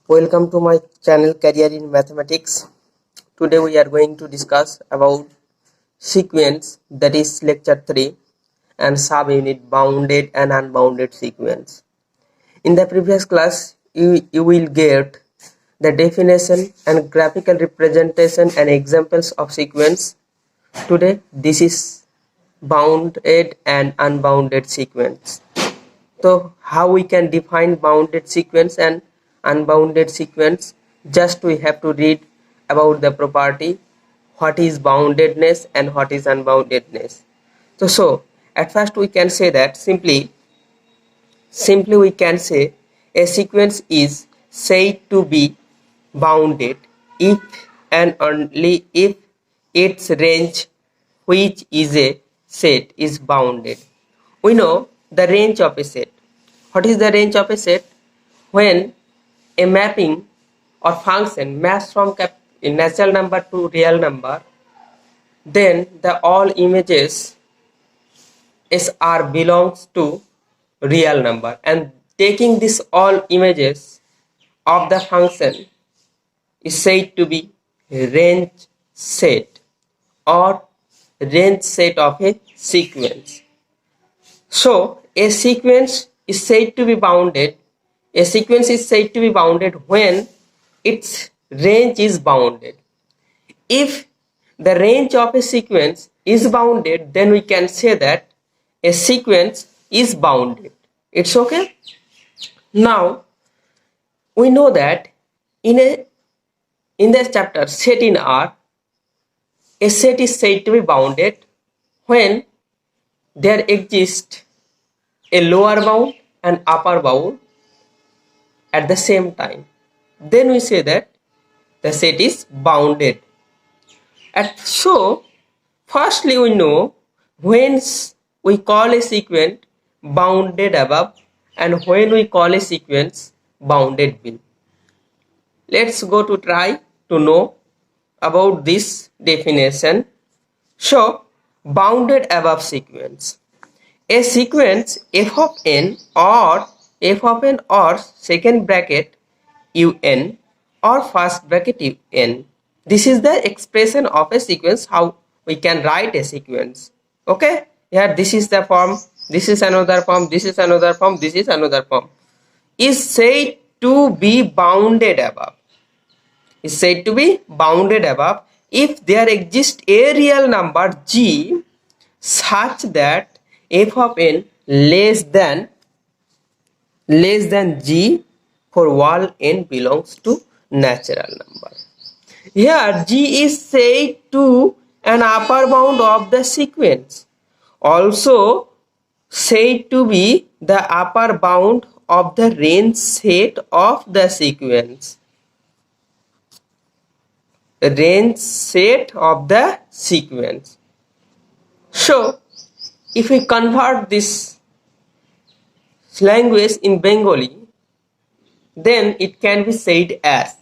Welcome to my channel Career in Mathematics. Today we are going to discuss about sequence, that is lecture 3, and subunit bounded and unbounded sequence. In the previous class you will get the definition and graphical representation and examples of sequence. Today this is bounded and unbounded sequence. So how we can define bounded sequence and unbounded sequence? Just we have to read about the property, what is boundedness and what is unboundedness. So at first we can say that simply we can say a sequence is said to be bounded if and only if its range, which is a set, is bounded. We know the range of a set. What is the range of a set? When a mapping or function maps from a natural number to real number, then the all images SR belongs to real number, and taking this all images of the function is said to be range set or range set of a sequence. So a sequence is said to be bounded. A sequence is said to be bounded when its range is bounded. If the range of a sequence is bounded, then we can say that a sequence is bounded. It's okay. Now we know that in the chapter set in R, a set is said to be bounded when there exists a lower bound and upper bound at the same time. Then we say that the set is bounded. And so firstly we know when we call a sequence bounded above and when we call a sequence bounded below. Let's go to try to know about this definition. So bounded above sequence. A sequence f of n or second bracket un or first bracket un. This is the expression of a sequence, how we can write a sequence. Okay, here this is the form, this is another form, this is another form, this is another form. Is said to be bounded above. Is said to be bounded above if there exists a real number g such that f of n less than g for all n belongs to natural number. Here g is said to an upper bound of the sequence, also said to be the upper bound of the range set of the sequence. Range set of the sequence. So if we convert this language in Bengali, then it can be said as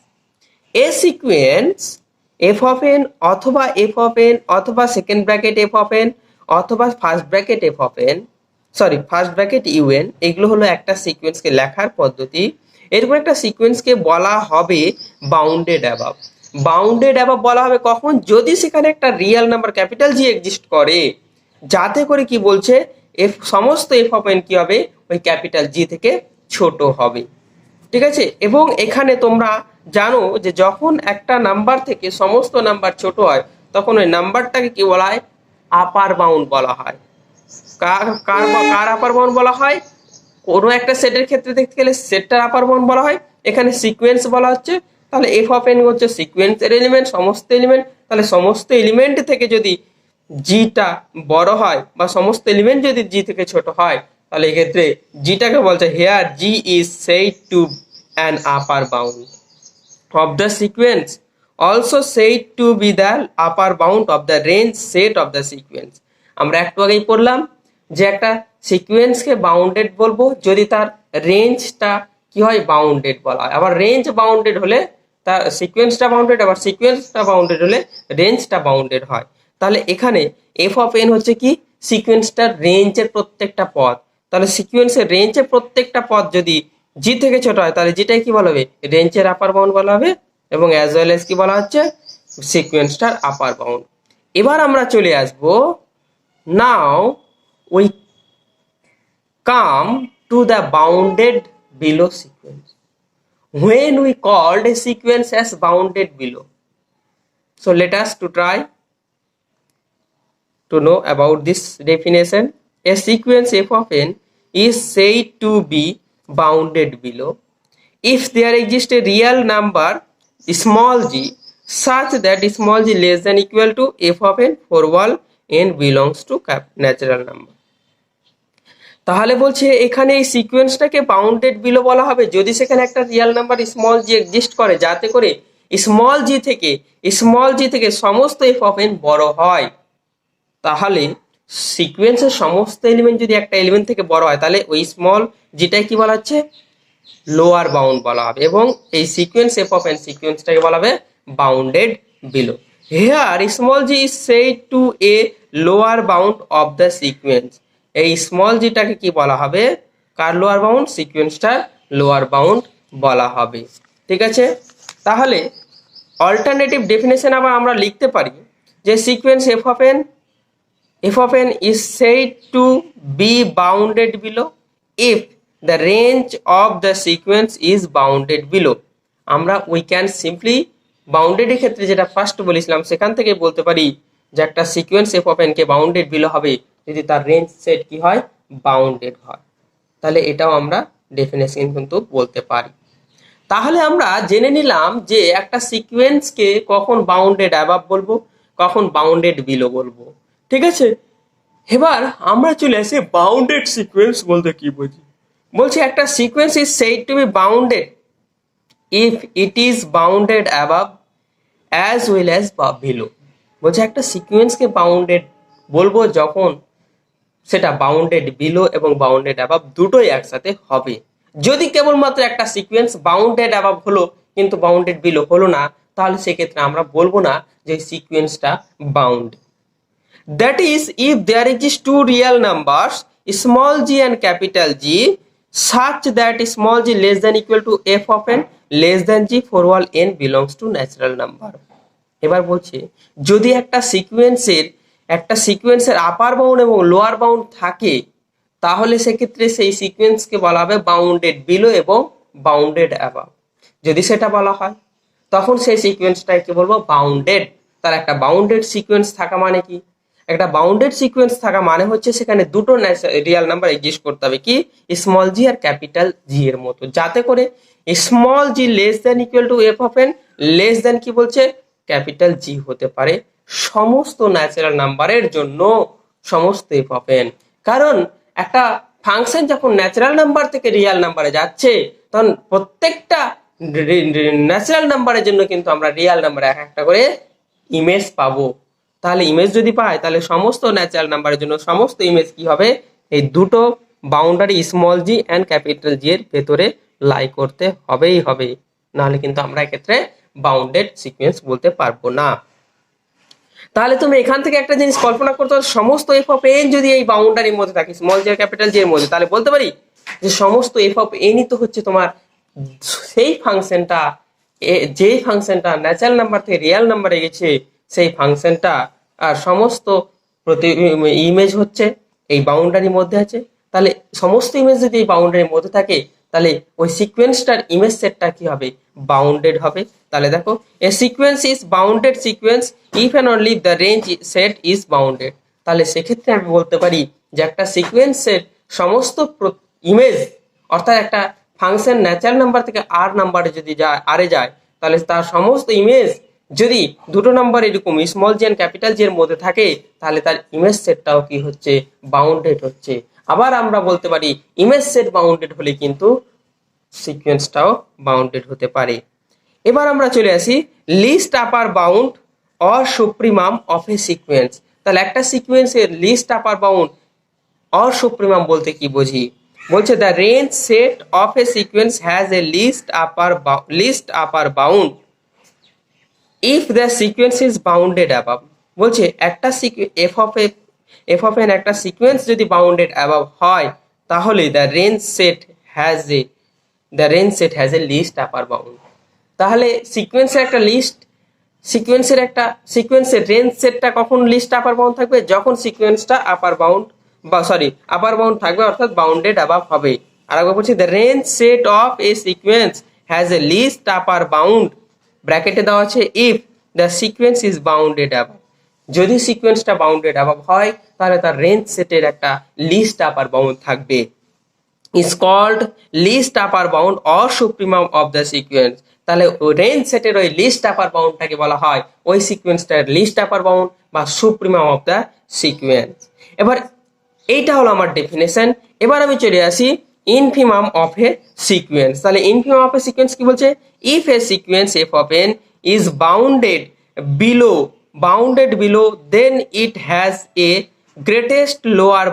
a sequence f of n অথবা f of n অথবা second bracket f of n অথবা first bracket f of n, first bracket un, এগুলো হলো একটা সিকোয়েন্সকে লেখার পদ্ধতি। এরকম একটা সিকোয়েন্সকে বলা হবে বাউন্ডেড অ্যাবাভ। বাউন্ডেড অ্যাবাভ বলা হবে কখন? যদি সেখানে একটা রিয়েল নাম্বার ক্যাপিটাল জি এক্সিস্ট করে, যাতে করে কি বলছে সমস্ত এফ অফ এন কি হবে, ওই ক্যাপিটাল জি থেকে ছোট হবে। ঠিক আছে, এবং এখানে তোমরা জানো যে যখন একটা নাম্বার থেকে সমস্ত নাম্বার ছোট হয় তখন ওই নাম্বারটাকে কি বলা হয়? আপার বাউন্ড বলা হয়। কার আপার বাউন্ড বলা হয়? কোনো একটা সেটের ক্ষেত্রে দেখতে গেলে সেটটার আপার বাউন্ড বলা হয়। এখানে সিকোয়েন্স বলা হচ্ছে, তাহলে এফ অফ এন হচ্ছে সিকোয়েন্সের এলিমেন্ট, সমস্ত এলিমেন্ট। তাহলে সমস্ত এলিমেন্ট থেকে যদি জিটা বড় হয় বা সমস্ত এলিমেন্ট যদি জি থেকে ছোট হয়, তাহলে এক্ষেত্রে জিটাকে বলছে here G is said to an upper bound of the sequence, also said to be the upper bound of the range set of the sequence. আমরা একটু আগেই পড়লাম যে একটা সিকোয়েন্সকে বাউন্ডেড বলবো যদি তার রেঞ্জটা কি হয়, বাউন্ডেড বলা হয়। আবার রেঞ্জ বাউন্ডেড হলে তার সিকোয়েন্সটা বাউন্ডেড, আবার সিকোয়েন্সটা বাউন্ডেড হলে রেঞ্জটা বাউন্ডেড হয়। তাহলে এখানে এফ অফ এন হচ্ছে কি সিকোয়েন্সটার রেঞ্জের প্রত্যেকটা পদ। তাহলে সিকোয়েন্সের রেঞ্জের প্রত্যেকটা পদ যদি জি থেকে ছোট হয় তাহলে যেটাই কি বলা হবে, রেঞ্জের আপার বাউন্ড বলা হবে, এবং অ্যাজ ওয়েল এজ কি বলা হচ্ছে, সিকোয়েন্সটার আপার বাউন্ড। এবার আমরা চলে আসব, now we come to the bounded below sequence, when we called a sequence as bounded below. So let us to try to know about this definition. A sequence f of n is said to be bounded below if there exists a real number small g such that small g less than equal to f of n for all n belongs to natural number. তাহলে বলছে এখানে এই সিকোয়েন্সটাকে bounded below বলা হবে যদি সেখানে একটা real number small জি exist করে, যাতে করে স্মল জি থেকে সমস্ত এফ অফ এন বড় হয়। তাহলে সিকোয়েন্সের সমস্ত এলিমেন্ট যদি একটা এলিমেন্ট থেকে বড় হয় তাহলে ওই স্মল জিটাই কি বলা হচ্ছে, লোয়ার বাউন্ড বলা হবে, এবং এই সিকোয়েন্স এফ অফ এন সিকোয়েন্সটাকে বলা হবে bounded below. Here small G is said two A lower bound of the sequence. এই স্মল জিটাকে কি বলা হবে, কার লোয়ার বাউন্ড, সিকোয়েন্সটার লোয়ার বাউন্ড বলা হবে। ঠিক আছে, তাহলে অল্টারনেটিভ ডেফিনেশন আবার আমরা লিখতে পারি যে sequence F of N is said to be bounded below if the range of the sequence is bounded below. আমরা উই ক্যান সিম্পলি বাউন্ডেডের ক্ষেত্রে যেটা ফার্স্ট বলেছিলাম সেখান থেকে বলতে পারি যে একটা sequence F of N K bounded below হবে যদি তার রেঞ্জ সেট কি হয়, বাউন্ডেড হয়। তাহলে এটাও আমরা ডেফিনেশন কিন্তু বলতে পারি। তাহলে আমরা জেনে নিলাম যে একটা সিকোয়েন্সকে কখন বাউন্ডেড অ্যাবাভ বলবো, কখন বাউন্ডেড বিলো বলবো। ঠিক আছে, এবার আমরা চলে আসি বাউন্ডেড সিকোয়েন্স বলতে কি বুঝি। বলছি একটা sequence is said to be bounded if it is bounded above as well as below. বলছে একটা সিকোয়েন্সকে বাউন্ডেড বলবো যখন সেটা বাউন্ডেড বিলো এবং বাউন্ডেড অ্যাবাভ দুটোই একসাথে হবে। যদি কেবলমাত্র একটা সিকোয়েন্স বাউন্ডেড অ্যাবাভ হলো কিন্তু বাউন্ডেড বিলো হলো না, তাহলে সেক্ষেত্রে আমরা বলবো না যে সিকোয়েন্সটা bound. That is, if there exist two real numbers small g and capital G such that small g less than equal to f of n less than g for all n belongs to natural number. এবার বলছে যদি একটা সিকোয়েন্সের আপার bound এবং lower bound থাকে তাহলে সেক্ষেত্রে সেই সিকোয়েন্সকে বলা হবে বাউন্ডেড বিলো এবং বাউন্ডেড অ্যাবাভ। যদি সেটা বলা হয় তখন সেই সিকোয়েন্সটাকে বলবো বাউন্ডেড। তার একটা বাউন্ডেড সিকোয়েন্স থাকা মানে কি, একটা বাউন্ডেড সিকোয়েন্স থাকা মানে হচ্ছে সেখানে দুটো রিয়েল নাম্বার এক্সিস্ট করতে হবে, কি স্মল জি আর ক্যাপিটাল জি এর মতো, যাতে করে small G less than equal to F of n less than কি বলছে, ক্যাপিটাল জি হতে পারে সমস্ত ন্যাচারাল নাম্বারের জন্য, সমস্ত এফ অফ এন। কারণ একটা ফাংশন যখন ন্যাচারাল নাম্বার থেকে রিয়েল নাম্বারে যাচ্ছে তখন প্রত্যেকটা ন্যাচারাল নাম্বারের জন্য কিন্তু আমরা রিয়েল নাম্বার এক একটা করে ইমেজ পাবো। তাহলে ইমেজ যদি পাই তাহলে সমস্ত ন্যাচারাল নাম্বারের জন্য সমস্ত ইমেজ কি হবে, এই দুটো boundary small G and capital G এর ভেতরে লাই করতে হবেই হবে, নাহলে কিন্তু আমরা এক্ষেত্রে বাউন্ডেড সিকোয়েন্স বলতে পারবো না। তাহলে তুমি এখান থেকে একটা জিনিস কল্পনা করতে পারো, সমস্ত এফ অফ এন যদি এই বাউন্ডারির মধ্যে থাকে স্মল জি আর ক্যাপিটাল জি এর মধ্যে, তাহলে বলতে পারি যে সমস্ত এফ অফ এনই তো হচ্ছে তোমার সেই ফাংশনটা, যেই ফাংশনটা ন্যাচারাল নাম্বার থেকে রিয়েল নাম্বারে গেছে সেই ফাংশনটা, আর সমস্ত ইমেজ হচ্ছে এই বাউন্ডারির মধ্যে আছে। তাহলে সমস্ত ইমেজ যদি এই বাউন্ডারির মধ্যে থাকে তাহলে ওই সিকোয়েন্সটার ইমেজ সেটটা কি হবে, বাউন্ডেড হবে। তাহলে দেখো a sequence is bounded sequence if and only the range set is bounded. তাহলে সেক্ষেত্রে আমি বলতে পারি যে একটা সিকোয়েন্সের সমস্ত ইমেজ, অর্থাৎ একটা ফাংশন ন্যাচারাল নাম্বার থেকে আর নাম্বারে যদি যায় তাহলে তার সমস্ত ইমেজ যদি দুটো নাম্বার এরকম small G and capital G এর মধ্যে থাকে তাহলে তার ইমেজ সেটটাও কি হচ্ছে, বাউন্ডেড হচ্ছে। আবার আমরা বলতে পারি ইমেজ সেট বাউন্ডেড হলে কিন্তু সিকোয়েন্সটাও বাউন্ডেড হতে পারে। এবার আমরা চলে আসি list upper bound or supremum of a sequence. তাহলে একটা সিকোয়েন্সের list upper bound or supremum বলতে কি বুঝি, বলছে the range set of a sequence has a least upper bound if the sequence is bounded above. বলছে একটা এফ অফ এন একটা সিকোয়েন্স যদি বাউন্ডেড অ্যাবাভ হয় তাহলে the range set has a the range set has a least upper bound. তাহলে সিকোয়েন্সের range সেটটা কখন লিস্ট আপার বাউন্ড থাকবে? যখন সিকোয়েন্সটা আপার বাউন্ড আপার বাউন্ড থাকবে, অর্থাৎ বাউন্ডেড অ্যাবাভ হবে। আর একবার বলছি, the range set of a sequence has a least upper bound, ব্র্যাকেটে দেওয়া আছে if the sequence is bounded above. যদি সিকোয়েন্সটা বাউন্ডেড অ্যাবাভ হয় তাহলে তার রেঞ্জ সেটের একটা লিস্ট আপার বাউন্ড থাকবে, is called least upper bound or supremum of the sequence। তাহলে রেঞ্জ সেটের ওই লিস্ট আপার বাউন্ডটাকে বলা হয় ওই সিকোয়েন্সটার লিস্ট আপার বাউন্ড বা সুপ্রিমাম অফ দ্য সিকোয়েন্স। এবার এইটা হলো আমার ডেফিনেশন। এবার আমি চলে আসি ইনফিমাম অফ এ সিকোয়েন্স। তাহলে ইনফিমাম অফ এ সিকোয়েন্স কি বলছে? If a sequence F of N is bounded below then it has a greatest lower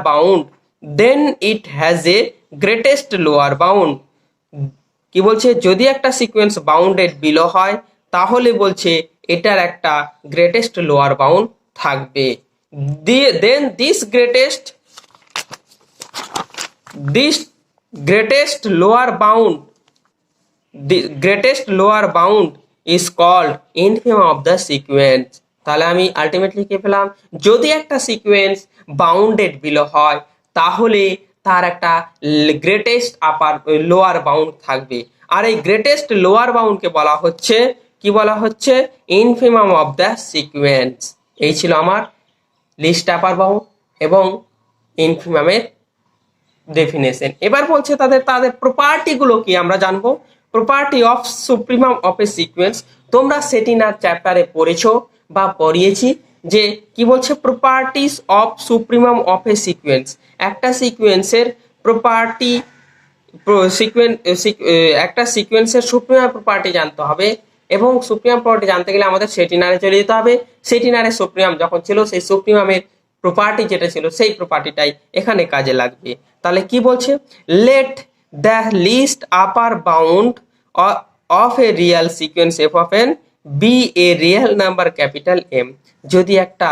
bound, কি বলছে? যদি একটা সিকোয়েন্স বাউন্ডেড বিলো হয় তাহলে বলছে এটার একটা গ্রেটেস্ট লোয়ার বাউন্ড থাকবে। Then this greatest lower bound is called infimum of the sequence. তাহলে আমি আলটিমেটলি কি পেলাম? যদি একটা সিকোয়েন্স বাউন্ডেড বিলো হয় তাহলে তার একটা গ্রেটেস্ট লোয়ার বাউন্ড থাকবে, আর এই গ্রেটেস্ট লোয়ার বাউন্ডকে বলা হচ্ছে কি বলা হচ্ছে? Infimum of the sequence. এই ছিল আমার লিস্ট আপার বাউন্ড এবং ইনফিমামের ডেফিনেশন। এবার বলছে তাদের প্রপার্টিগুলো কি আমরা জানবো। Property of supremum of a sequence, তোমরা সেটিনার চ্যাপ্টারে পড়েছো বা পড়িয়েছি যে কি বলছে? Properties of supremum of a sequence. একটা সিকোয়েন্সের প্রপার্টি একটা সিকোয়েন্সের সুপ্রিমাম প্রপার্টি জানতে হবে, এবং সুপ্রিমাম প্রপার্টি জানতে গেলে আমাদের সেটিনারে চলে যেতে হবে। সেটিনারে সুপ্রিমাম যখন ছিল সেই সুপ্রিমামের প্রপার্টি যেটা ছিল সেই প্রপার্টিটাই এখানে কাজে লাগবে। তাহলে কি বলছে? Let the least upper bound of a real sequence F of n be a real number capital M. যদি একটা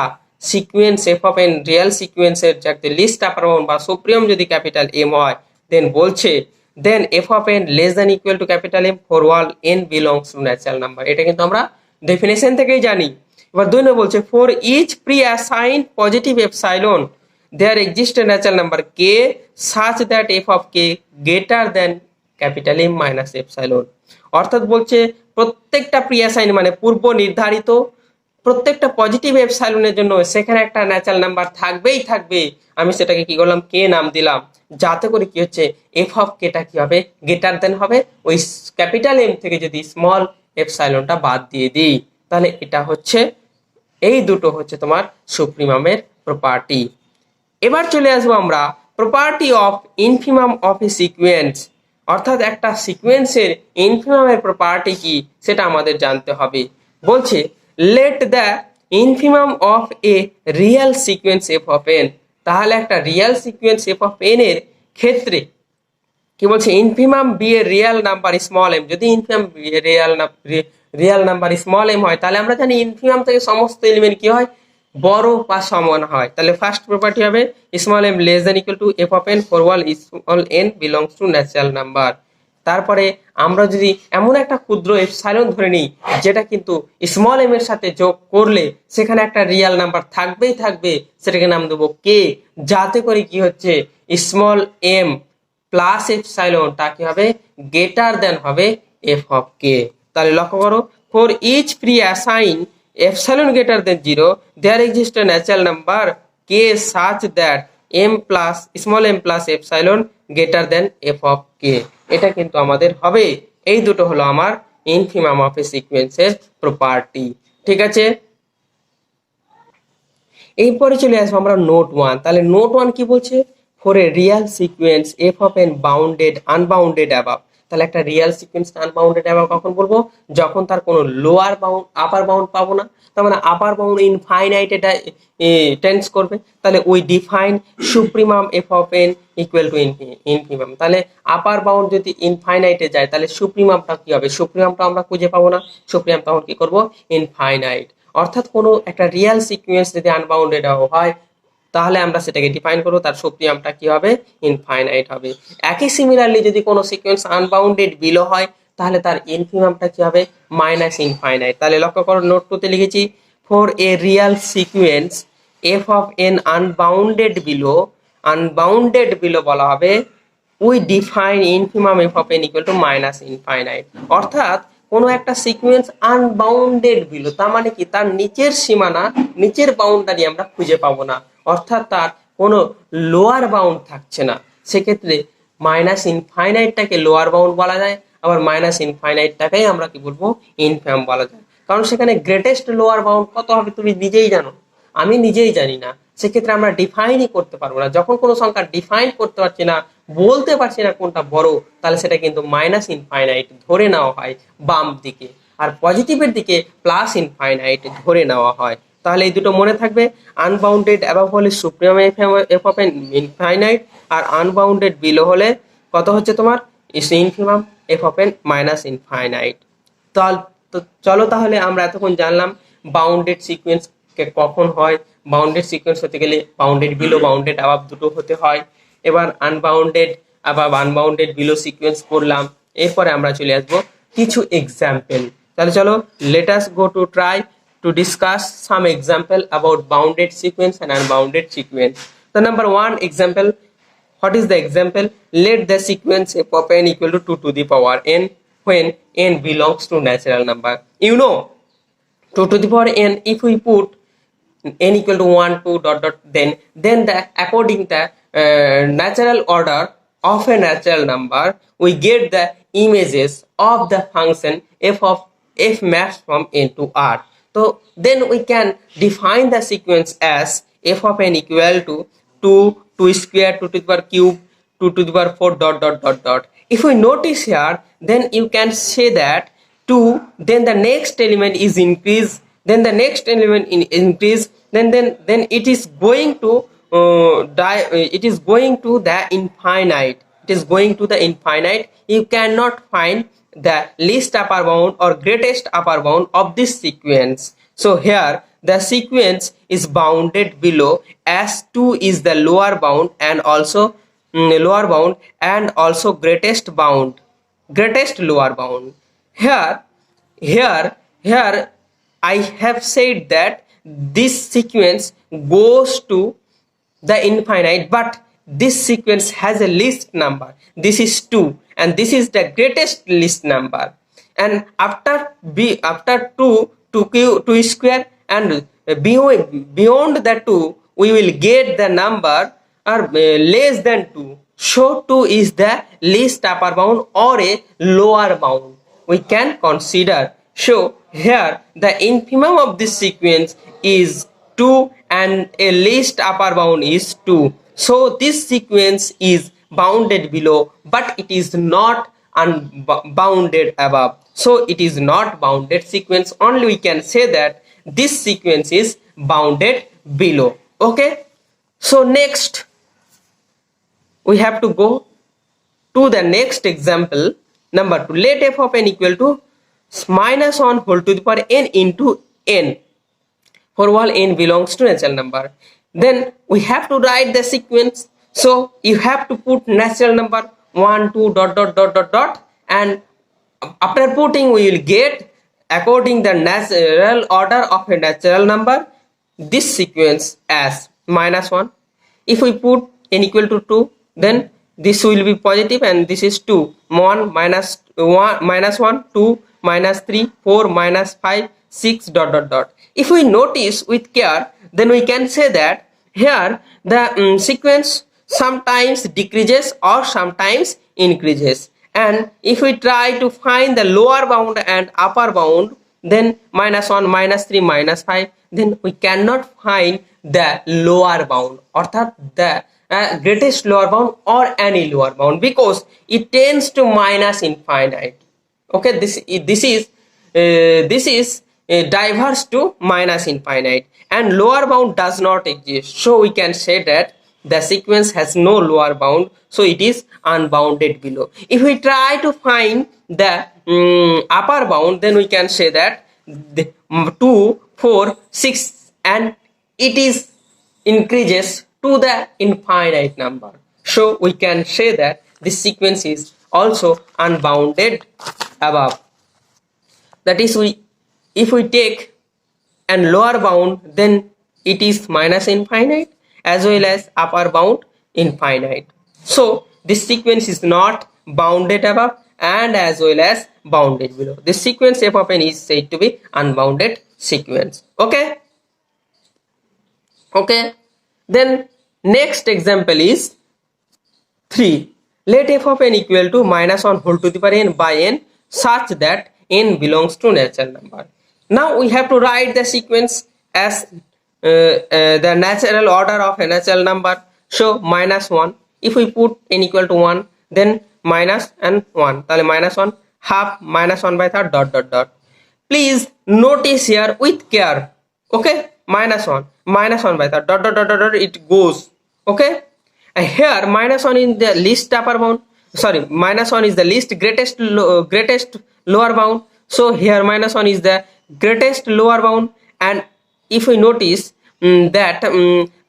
sequence F of n real সিকোয়েন্সের যাতে লিস্ট আপার বাউন্ড বা সুপ্রিমাম যদি ক্যাপিটাল এম হয়, দেন বলছে then f of n less than equal to capital M for all n belongs to natural number. এটা কিন্তু আমরা ডেফিনেশন থেকেই জানি। এবার 2 নম্বর বলছে for each pre assigned positive epsilon there exist a natural number K such that F of K greater than capital M minus epsilon. অর্থাৎ বলছে প্রত্যেকটা প্রি অ্যাসাইন মানে পূর্ব নির্ধারিত প্রত্যেকটা পজিটিভ এপসাইলনের জন্য সেখানে একটা ন্যাচারাল নাম্বার থাকবেই থাকবে। আমি সেটাকে কি করলাম? কে নাম দিলাম, যাতে করে কি হচ্ছে এফ অফ কেটা কি হবে? গ্রেটার দেন হবে ওই ক্যাপিটাল এম থেকে যদি স্মল এপসাইলনটা বাদ দিয়ে দিই। তাহলে এটা হচ্ছে এই দুটো হচ্ছে তোমার সুপ্রিমামের প্রপার্টি। এবার চলে আসবো আমরা property of infimum of a sequence, অর্থাৎ একটা সিকোয়েন্সের ইনফিমামের প্রপার্টি কি সেটা আমাদের জানতে হবে। বলছে let the infimum of a real sequence F of n. তাহলে একটা real sequence F of n এর ক্ষেত্রে কি বলছে? Infimum be a real number small m. যদি infimum real number small m হয় তাহলে আমরা জানি ইনফিমাম থেকে সমস্ত এলিমেন্ট কি হয়? বড় বা সমান হয়। তাহলে ফার্স্ট প্রপার্টি হবে small M less than equal to F of N for all small N belongs to natural number. তারপরে আমরা যদি এমন একটা ক্ষুদ্র এপসাইলন ধরে নিই যেটা কিন্তু স্মল এম এর সাথে যোগ করলে সেখানে একটা রিয়েল নাম্বার থাকবেই থাকবে, সেটাকে নাম দেবো কে, যাতে করে কি হচ্ছে স্মল এম প্লাস এপসাইলনটা কি হবে? গ্রেটার দেন হবে এফ অফ কে। তাহলে লক্ষ্য করো, for each pre assign epsilon greater than 0 there exists a natural number k such that m plus small m plus epsilon greater than f of k। এটা কিন্তু আমাদের হবে। এই দুটো হলো আমার ইনফিমাম অফ এ সিকোয়েন্সের প্রপার্টি। ঠিক আছে, এরপরে চলে আসবো আমরা নোট 1। তাহলে নোট 1 কি বলছে? For a real sequence F of N bounded unbounded above. তাহলে একটা রিয়েল সিকোয়েন্স আনবাউন্ডেড অ্যাবাভ কখন বলবো? যখন তার কোনো লোয়ার বাউন্ড আপার বাউন্ড পাবো না, তার মানে আপার বাউন্ড ইনফাইনাইট এটা টেন্স করবে। তাহলে we define supremum F of N equal to infimum. তাহলে আপার বাউন্ড যদি ইনফাইনাইটে যায় তাহলে সুপ্রিমামটা কি হবে? সুপ্রিমামটা আমরা খুঁজে পাবো না, সুপ্রিমাম তখন কি করবো? ইনফাইনাইট। অর্থাৎ কোনো একটা রিয়েল সিকোয়েন্স যদি আনবাউন্ডেড হয় তাহলে আমরা সেটাকে ডিফাইন করবো, তার সুপ্রিমামটা কি হবে, ইনফাইনাইট হবে। একই সিমিলারলি যদি কোনো সিকোয়েন্স আনবাউন্ডেড বিলো হয় তাহলে তার ইনফিমামটা কি হবে, মাইনাস ইনফাইনাইট। তাহলে লক্ষ্য করো, নোট টুতে লিখেছি, for a Real sequence F of N unbounded below বলা হবে we define infimum F of N equal to minus infinite. অর্থাৎ কোনো একটা সিকোয়েন্স আনবাউন্ডেড বিলো, তার মানে কি তার নিচের সীমানা, নিচের বাউন্ডারি আমরা খুঁজে পাবো না, অর্থাৎ তার কোনো লোয়ার বাউন্ড থাকছে না। সেক্ষেত্রে মাইনাস ইনফাইনাইটটাকে লোয়ার বাউন্ড বলা যায়, আবার মাইনাস ইনফাইনাইটটাকেই আমরা কি বলবো, ইনফিমাম বলা যায়। কারণ সেখানে গ্রেটেস্ট লোয়ার বাউন্ড কত হবে তুমি নিজেই জানো, আমি নিজেই জানি না। সেক্ষেত্রে আমরা ডিফাইনই করতে পারবো না। যখন কোনো সংখ্যা ডিফাইন করতে পারছি না, বলতে পারছি না কোনটা বড়, তাহলে সেটা কিন্তু মাইনাস ইনফাইনাইট ধরে নেওয়া হয় বাম দিকে, আর পজিটিভের দিকে প্লাস ইনফাইনাইট ধরে নেওয়া হয়। তাহলে এই দুটো মনে থাকবে, আনবাউন্ডেড অ্যাবাভ হলে supremum F of N infinite, আর আনবাউন্ডেড বিলো হলে কত হচ্ছে তোমার, infimum F of N minus infinite. তো চলো তাহলে আমরা এতক্ষণ জানলাম বাউন্ডেড সিকোয়েন্স কখন হয়। বাউন্ডেড সিকোয়েন্স হতে গেলে বাউন্ডেড বিলো বাউন্ডেড অ্যাবাভ দুটো হতে হয়। এবার unbounded above unbounded below sequence করলাম, এরপরে আমরা চলে আসবো কিছু এক্সাম্পল। তাহলে চলো, let us go to try to discuss some example about bounded sequence and unbounded sequence. The number one example, what is the example? Let the sequence f of n equal to 2 to the power n when n belongs to natural number. You know, 2 to the power n, if we put n equal to 1 2 dot dot, then the according the natural order of a natural number, we get the images of the function f of f maps from n to r. So then we can define the sequence as f of n equal to 2 square 2 to the power cube 2 to the power 4 dot dot dot dot. If we notice here, then you can say that 2, then the next element is increase, then the next element increase, then it is going to it is going to the infinite. It is going to the infinite. You cannot find the least upper bound or greatest upper bound of this sequence. So here the sequence is bounded below, as 2 is the lower bound and also greatest lower bound. Here I have said that this sequence goes to the infinite, but this sequence has a least number. This is 2 and this is the greatest least number, and after 2 square and beyond the 2 we will get the number or less than 2. So 2 is the least upper bound or a lower bound we can consider. So here the infimum of this sequence is 2 and a least upper bound is 2. So this sequence is bounded below, but it is not unbounded above. So it is not bounded sequence. Only we can say that this sequence is bounded below. Okay. So next we have to go to the next example, number 2. Let f of n equal to minus 1 whole to the power n into n for all n belongs to natural number. Then we have to write the sequence. So you have to put natural number 1 2 dot dot dot dot dot, and after putting we will get according the natural order of a natural number this sequence as minus 1. If we put n equal to 2, then this will be positive and this is 2. 1 minus 1 2 minus 3 4 minus 5 6 dot dot dot. If we notice with care, then we can say that here the sequence sometimes decreases or sometimes increases, and if we try to find the lower bound and upper bound, then minus 1 minus 3 minus 5, then we cannot find the lower bound, or the greatest lower bound or any lower bound, because it tends to minus infinite. Okay, this is diverse to minus infinite, and lower bound does not exist. So we can say that the sequence has no lower bound, so it is unbounded below. If we try to find the upper bound, then we can say that 2 4 6 and it is increases to the infinite number. So we can say that this sequence is also unbounded above. That is, if we take and lower bound, then it is minus infinite, as well as upper bound infinite. So this sequence is not bounded above and as well as bounded below. This sequence f of n is said to be unbounded sequence. Okay. Then next example is 3. Let f of n equal to minus 1 whole to the power n by n such that n belongs to natural number. Now we have to write the sequence as the natural order of a natural number. So minus 1. If we put n equal to 1, then minus and 1. Minus 1 half minus 1 by third dot dot dot. Please notice here with care. Okay, minus 1 by third dot dot dot dot, it goes. Okay, and here minus 1 is the least upper bound. Sorry, minus 1 is the least greatest lower bound. So here minus 1 is the greatest lower bound. And if we notice that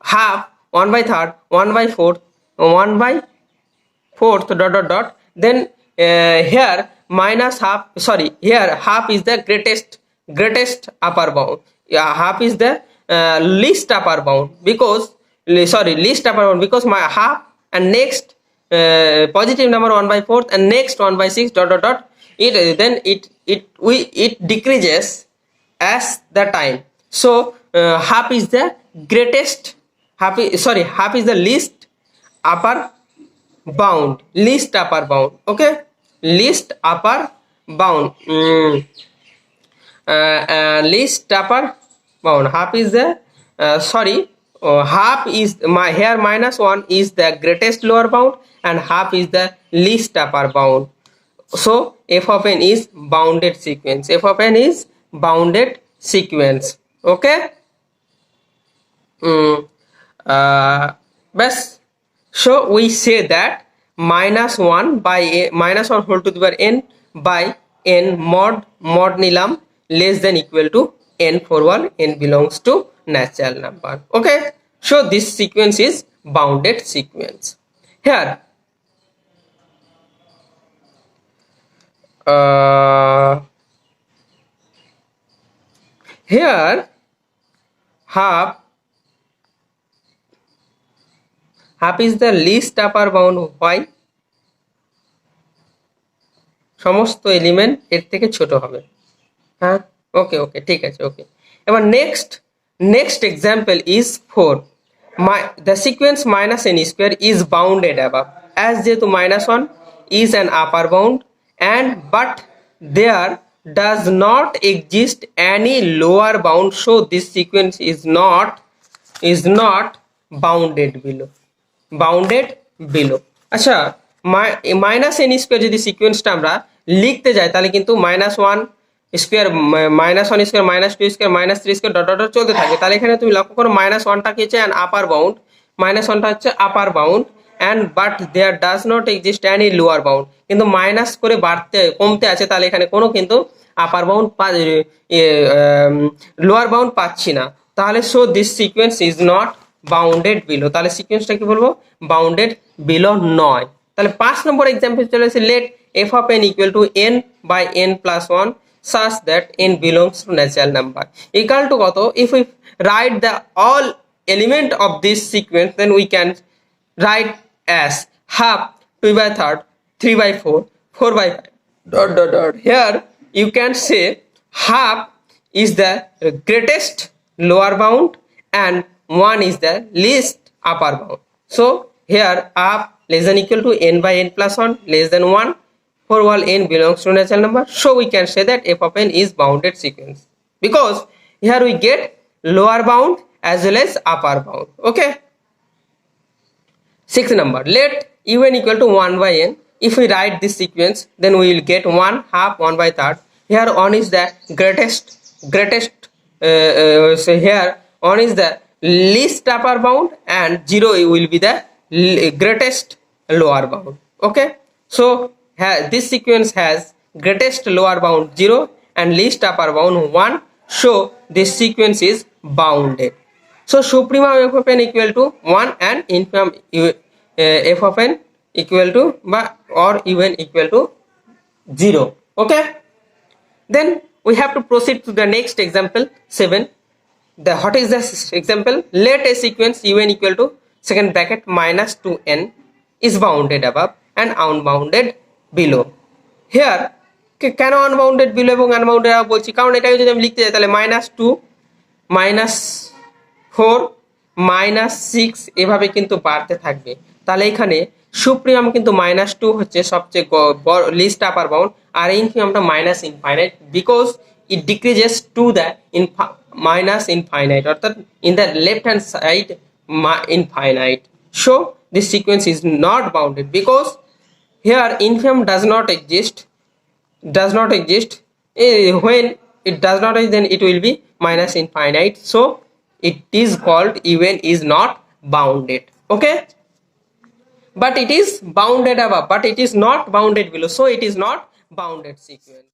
half 1 by third 1 by fourth 1 by fourth dot dot dot, then here minus half, sorry, here half is the greatest upper bound. Half is the least upper bound, because least upper bound, because my half and next positive number 1 by fourth and next 1 by 6 dot dot dot, it decreases as the time. So half is the greatest, half is the least upper bound. Okay, least upper bound. Least upper bound. Half is the half is here minus 1 is the greatest lower bound and half is the least upper bound. So f of n is bounded sequence. Okay. Best. So we say that minus 1 whole to the power n by n mod nilam less than equal to n for all n belongs to natural number. Okay, so this sequence is bounded sequence. Here half is the least upper bound. Why? সমস্ত element এর থেকে ছোট হবে। হ্যাঁ, ওকে ঠিক আছে। ওকে, এবার next example is 4. The sequence minus n square is bounded above, as যেহেতু minus 1 is an upper bound and but there does not exist any lower bound, so this sequence is not bounded below. আচ্ছা, minus N square যদি সিকোয়েন্সটা আমরা লিখতে যাই, তাহলে কিন্তু minus 1 square minus 1 square minus 2 square minus 3 square dot dot চলতে থাকে। তাহলে এখানে তুমি লক্ষ্য করো মাইনাস 1টা কি হচ্ছে আপার বাউন্ড, মাইনাস 1টা হচ্ছে upper bound and but there does not exist any lower bound, কিন্তু মাইনাস করে কমতে আছে, তাহলে এখানে কোনো কিন্তু আপার বাউন্ড লোয়ার বাউন্ড পাচ্ছি না। তাহলে so this sequence is not bounded below. তাহলে সিকোয়েন্সটা কি বলবো? বাউন্ডেড বিলো নয়। তাহলে 5 নম্বর এক্সাম্পল চলে এসেছে, late f of n equal to n by n plus 1 such that n belongs to natural number equal to কত? If we write the all element of this sequence, then we can write as half 2 by third 3 by 4 4 by 5 dot dot dot. Here you can say half is the greatest lower bound and 1 is the least upper bound. So here half less than equal to n by n plus 1 less than 1 for all n belongs to natural number. So we can say that f of n is bounded sequence, because here we get lower bound as well as upper bound. Okay. 6th number, let un equal to 1 by n. If we write this sequence, then we will get 1 half 1 by third. Here 1 is the greatest so here 1 is the least upper bound and 0 will be the greatest lower bound. Okay, so this sequence has greatest lower bound 0 and least upper bound 1, so this sequence is bounded. So supremum f of n equal to 1 and infimum f of n equal to or un equal to 0. Okay, then we have to proceed to the next example 7. What is this example? Let a sequence un equal to second bracket minus 2n is bounded above and unbounded below. Here কেন unbounded below এবং unbounded above বলছি, কারণ এটাকে যদি আমি লিখতে যাই তাহলে -2 -4 -6 এভাবে কিন্তু বাড়তে থাকবে। তাহলে এখানে সুপ্রিমাম কিন্তু -2 হচ্ছে সবচেয়ে লিস্ট আপার বাউন্ড, আর ইনফিমামটা minus infinite, because it decreases to the minus infinite, অর্থাৎ in the left hand side infinite. So this sequence is not bounded because here infimum does not exist. When it does not exist, then it will be minus infinite. So it is called un is not bounded. Okay, but it is bounded above, but it is not bounded below, so it is not bounded sequence.